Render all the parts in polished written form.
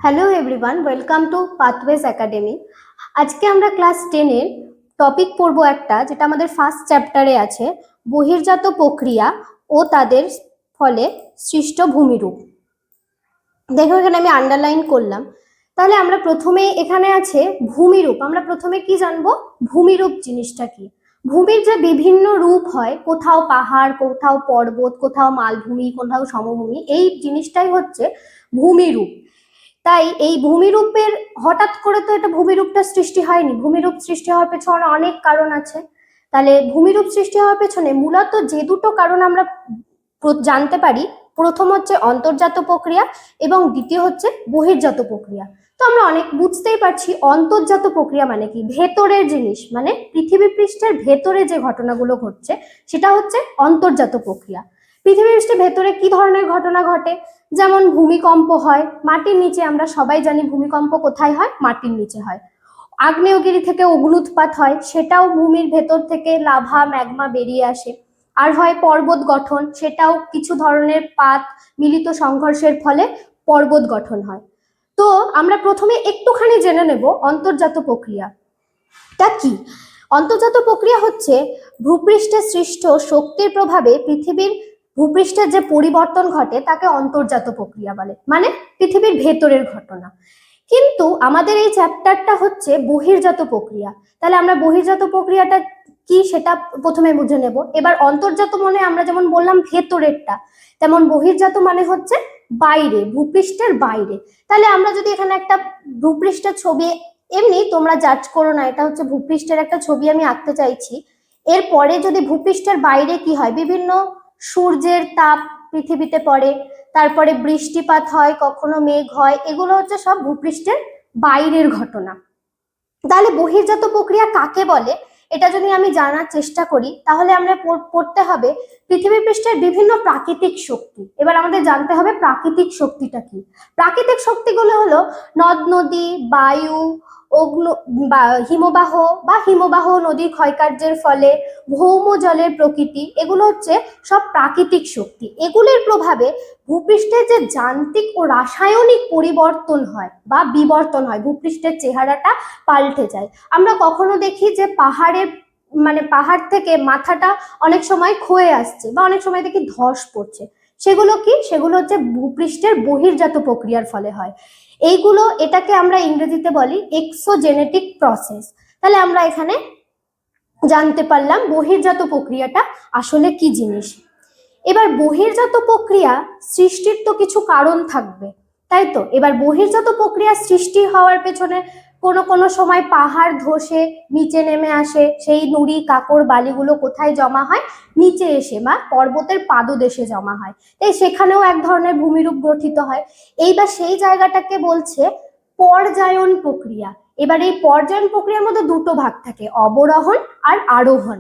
Hello everyone, welcome to pathways academy. আজকে আমরা class 10 এর টপিক পড়বো একটা, যেটা আমাদের ফার্স্ট চ্যাপ্টারে আছে, বহির্জাত প্রক্রিয়া ও তাদের ফলে সৃষ্ট ভূমিরূপ। দেখো এখানে আমি আন্ডারলাইন করলাম। তাহলে আমরা প্রথমে এখানে আছে ভূমিরূপ। আমরা প্রথমে কি জানবো? ভূমিরূপ জিনিসটা কি। ভূমির যে বিভিন্ন রূপ হয়, কোথাও পাহাড়, কোথাও পর্বত, কোথাও মালভূমি, কোথাও সমভূমি, এই জিনিসটাই হচ্ছে ভূমিরূপ। তাই এই ভূমিরূপের হঠাৎ করে তো এটা ভূমিরূপটা সৃষ্টি হয়নি। ভূমিরূপ সৃষ্টি হওয়ার পেছনে অনেক কারণ আছে। তাহলে ভূমিরূপ সৃষ্টি হওয়ার পেছনে মূলত যে দুটো কারণ আমরা জানতে পারি, প্রথম হচ্ছে অন্তর্জাত প্রক্রিয়া এবং দ্বিতীয় হচ্ছে বহির্জাত প্রক্রিয়া। তো আমরা অনেক বুঝতেই পারছি অন্তর্জাত প্রক্রিয়া মানে কি, ভেতরের জিনিস, মানে পৃথিবী পৃষ্ঠের ভেতরে যে ঘটনাগুলো ঘটছে সেটা হচ্ছে অন্তর্জাত প্রক্রিয়া। পৃথিবী পৃষ্ঠের ভেতরে কি ধরনের ঘটনা ঘটে? যেমন ভূমিকম্প হয় মাটির নিচে, আমরা সবাই জানি ভূমিকম্প কোথায় হয়, মাটির নিচে হয়। আগ্নেয়গিরি থেকে অগ্নুৎপাত হয়, সেটাও ভূমির ভেতর থেকে লাভা ম্যাগমা বেরিয়ে আসে। আর হয় পর্বত গঠন, সেটাও কিছু ধরনের পাত মিলিত সংঘর্ষের ফলে পর্বত গঠন হয়। তো আমরা প্রথমে একটুখানি জেনে নেব অন্তর্জাত প্রক্রিয়াটা কি। অন্তর্জাত প্রক্রিয়া হচ্ছে ভূপৃষ্ঠে সৃষ্ট শক্তির প্রভাবে পৃথিবীর ভূপৃষ্ঠের যে পরিবর্তন ঘটে তাকে অন্তর্জাত প্রক্রিয়া বলে, মানে পৃথিবীর ভেতরের ঘটনা। কিন্তু আমাদের এই চ্যাপ্টারটা হচ্ছে বহির্জাত প্রক্রিয়া। তাহলে আমরা বহির্জাত প্রক্রিয়াটা কি সেটা প্রথমে বুঝে নেব। এবার অন্তর্জাত মানে আমরা যেমন বললাম ভেতরেরটা, তেমন বহির্জাত মানে হচ্ছে বাইরে, ভূপৃষ্ঠের বাইরে। তাহলে আমরা যদি এখানে একটা ভূপৃষ্ঠের ছবি, এমনি তোমরা জাজ করো না, এটা হচ্ছে ভূপৃষ্ঠের একটা ছবি আমি আঁকতে চাইছি। এরপরে যদি ভূপৃষ্ঠের বাইরে কি হয়, বিভিন্ন সূর্যের তাপ পৃথিবীতে পড়ে, তারপরে বৃষ্টিপাত হয়, কখনো মেঘ হয়, এগুলো হচ্ছে সব ভূপৃষ্ঠের বাইরের ঘটনা। তাহলে বহির্জাত প্রক্রিয়া কাকে বলে এটা যদি আমি জানার চেষ্টা করি, তাহলে আমরা পড়তে হবে পৃথিবী পৃষ্ঠের বিভিন্ন প্রাকৃতিক শক্তি। এবার আমাদের জানতে হবে প্রাকৃতিক শক্তিটা কি। প্রাকৃতিক শক্তিগুলো হলো নদ নদী, বায়ু, অগ্নু বা হিমবাহ বা হিমবাহ নদীর ক্ষয়কার্যের ফলে ভৌম জলের প্রকৃতি, এগুলো হচ্ছে সব প্রাকৃতিক শক্তি। এগুলির প্রভাবে ভূপৃষ্ঠের যে যান্ত্রিক ও রাসায়নিক পরিবর্তন হয় বা বিবর্তন হয়, ভূপৃষ্ঠের চেহারাটা পাল্টে যায়। আমরা কখনো দেখি যে পাহাড়ের, মানে পাহাড় থেকে মাথাটা অনেক সময় ক্ষয়ে আসছে বা অনেক সময় দেখি ধস পড়ছে, সেগুলো কি, সেগুলো হচ্ছে ভূপৃষ্ঠের বহির্জাত প্রক্রিয়ার ফলে হয়। এইগুলো, এটাকে আমরা ইংরেজিতে বলি এক্সোজেনেটিক প্রসেস। তাহলে আমরা এখানে জানতে পারলাম বহির্জাত প্রক্রিয়াটা আসলে কি জিনিস। এবার বহির্জাত প্রক্রিয়া সৃষ্টির তো কিছু কারণ থাকবে, তাই তো। এবার বহির্জাত প্রক্রিয়া সৃষ্টি হওয়ার পেছনে কোনো কোনো সময় পাহাড় ধসে নিচে নেমে আসে, সেই নুড়ি কাকর বালিগুলো কোথায় জমা হয়, নিচে এসে বা পর্বতের পাদদেশে জমা হয়, তাই সেখানেও এক ধরনের ভূমিরূপ গঠিত হয়। এইবার সেই জায়গাটাকে বলছে পর্যায়ন প্রক্রিয়া। এবার এই পর্যায়ন প্রক্রিয়ার মধ্যে দুটো ভাগ থাকে, অবরোহণ আর আরোহণ।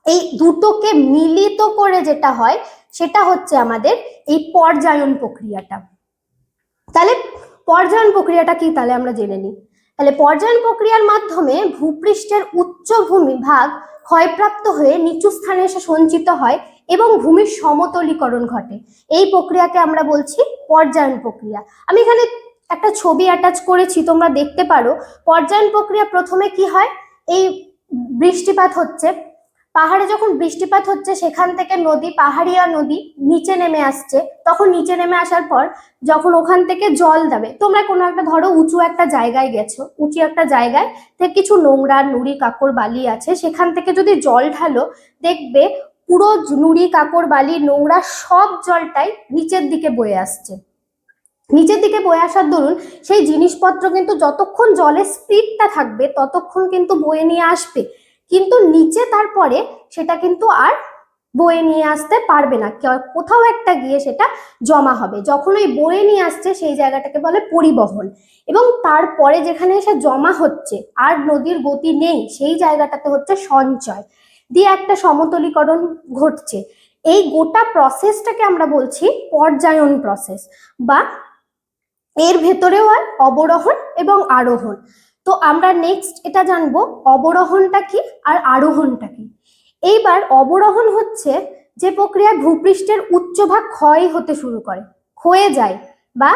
এই দুটোকে মিলিত করে যেটা হয় সেটা হচ্ছে আমাদের এই পর্যায়ন প্রক্রিয়াটা। তাহলে পর্যায়ন প্রক্রিয়াটা কি, তাহলে আমরা জেনে নিই। তাহলে পর্যায়ন প্রক্রিয়ার মাধ্যমে ভূপৃষ্ঠের উচ্চভূমি ভাগ ক্ষয়প্রাপ্ত হয়ে নিচু স্থানে এসে সঞ্চিত হয় এবং ভূমির সমতলীকরণ ঘটে। এই প্রক্রিয়াকে আমরা বলছি পর্যায়ন প্রক্রিয়া। আমি এখানে একটা ছবি অ্যাটাচ করেছি, তোমরা দেখতে পারো। পর্যায়ন প্রক্রিয়া প্রথমে কি হয়, এই বৃষ্টিপাত হচ্ছে, পাহাড়ে যখন বৃষ্টিপাত হচ্ছে সেখান থেকে নদী, পাহাড়িয়া নদী নিচে নেমে আসছে, তখন নিচে নেমে আসার পর যখন ওখান থেকে জল দেবে, তোমরা কোনো একটা ধরো উঁচু একটা জায়গায় গেছো, উঁচু একটা জায়গায় থেকে কিছু নোংরা নুড়ি কাকর বালি আছে, সেখান থেকে যদি জল ঢালো, দেখবে পুরো নুড়ি কাকর বালি নোংরা সব জলটাই নিচের দিকে বয়ে আসছে। নিচের দিকে বয়ে আসার দরুন সেই জিনিসপত্র কিন্তু যতক্ষণ জলের স্পিডটা থাকবে ততক্ষণ কিন্তু বয়ে নিয়ে আসবে, কিন্তু নিচে তারপরে সেটা কিন্তু আর বয়ে নিয়ে আসতে পারবে না, কোথাও একটা গিয়ে সেটা জমা হবে। যখন ওই বয়ে নিয়ে আসছে সেই জায়গাটাকে বলে পরিবহন, এবং তারপরে যেখানে এসে জমা হচ্ছে আর নদীর গতি নেই, সেই জায়গাটাতে হচ্ছে সঞ্চয় দিয়ে একটা সমতলীকরণ ঘটছে। এই গোটা প্রসেসটাকে আমরা বলছি পর্যায়ন প্রসেস, বা এর ভেতরেও হয় অবরোহণ এবং আরোহণ। তো আমরা নেক্সট এটা জানবো অবরোহণটা কি আর আরোহণটা কি। এইবার অবরোহণ হচ্ছে যে প্রক্রিয়ায় ভূপৃষ্ঠের উচ্চভাগ ক্ষয় হতে শুরু করে, ক্ষয়ে যায় বা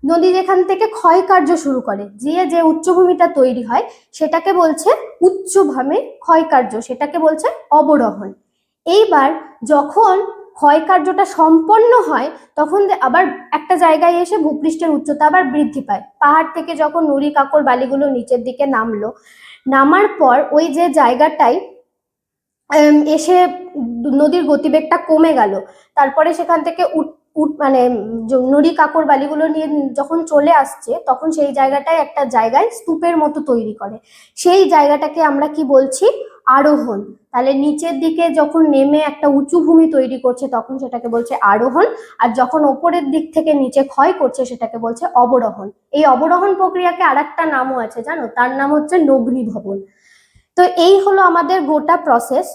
নদী যেখান থেকে ক্ষয় কার্য শুরু করে, যে উচ্চভূমিটা তৈরি হয় সেটাকে বলছে উচ্চভূমি ক্ষয় কার্য, সেটাকে বলছে অবরোহণ। এইবার যখন ক্ষয় কার্যটা সম্পন্ন হয় তখন আবার একটা জায়গায় এসে ভূপৃষ্ঠের উচ্চতা আবার বৃদ্ধি পায়। পাহাড় থেকে যখন নুড়ি কাকর বালিগুলো নিচের দিকে নামলো, নামার পর ওই যে জায়গাটায় এসে নদীর গতিবেগটা কমে গেল, তারপরে সেখান থেকে মানে নুড়ি কাকর বালিগুলো নিয়ে যখন চলে আসছে তখন সেই জায়গাটায় একটা জায়গায় স্তূপের মতো তৈরি করে, সেই জায়গাটাকে আমরা কি বলছি? আরোহণ। তাহলে নিচের দিকে যখন নেমে একটা উঁচু ভূমি তৈরি করছে তখন সেটাকে বলছে আরোহণ, আর যখন ওপরের দিক থেকে নিচে ক্ষয় করছে সেটাকে বলছে অবরোহণ। এই অবরোহণ প্রক্রিয়াকে আরেকটা নামও আছে জানো, তার নাম হচ্ছে নগ্নিভবন। তো এই হলো আমাদের গোটা প্রসেস।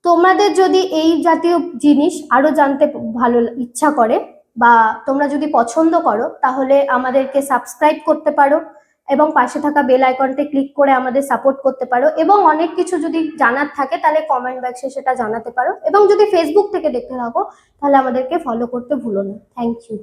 তোমাদের যদি এই জাতীয় জিনিস আরো জানতে ভালো ইচ্ছা করে বা তোমরা যদি পছন্দ করো তাহলে আমাদেরকে সাবস্ক্রাইব করতে পারো এবং পাশে থাকা বেল আইকনতে ক্লিক করে আমাদের সাপোর্ট করতে পারো, এবং অনেক কিছু যদি জানার থাকে তাহলে কমেন্ট বক্সে সেটা জানাতে পারো, এবং যদি ফেসবুক থেকে দেখতে থাকো তাহলে আমাদেরকে ফলো করতে ভুলো না। Thank you.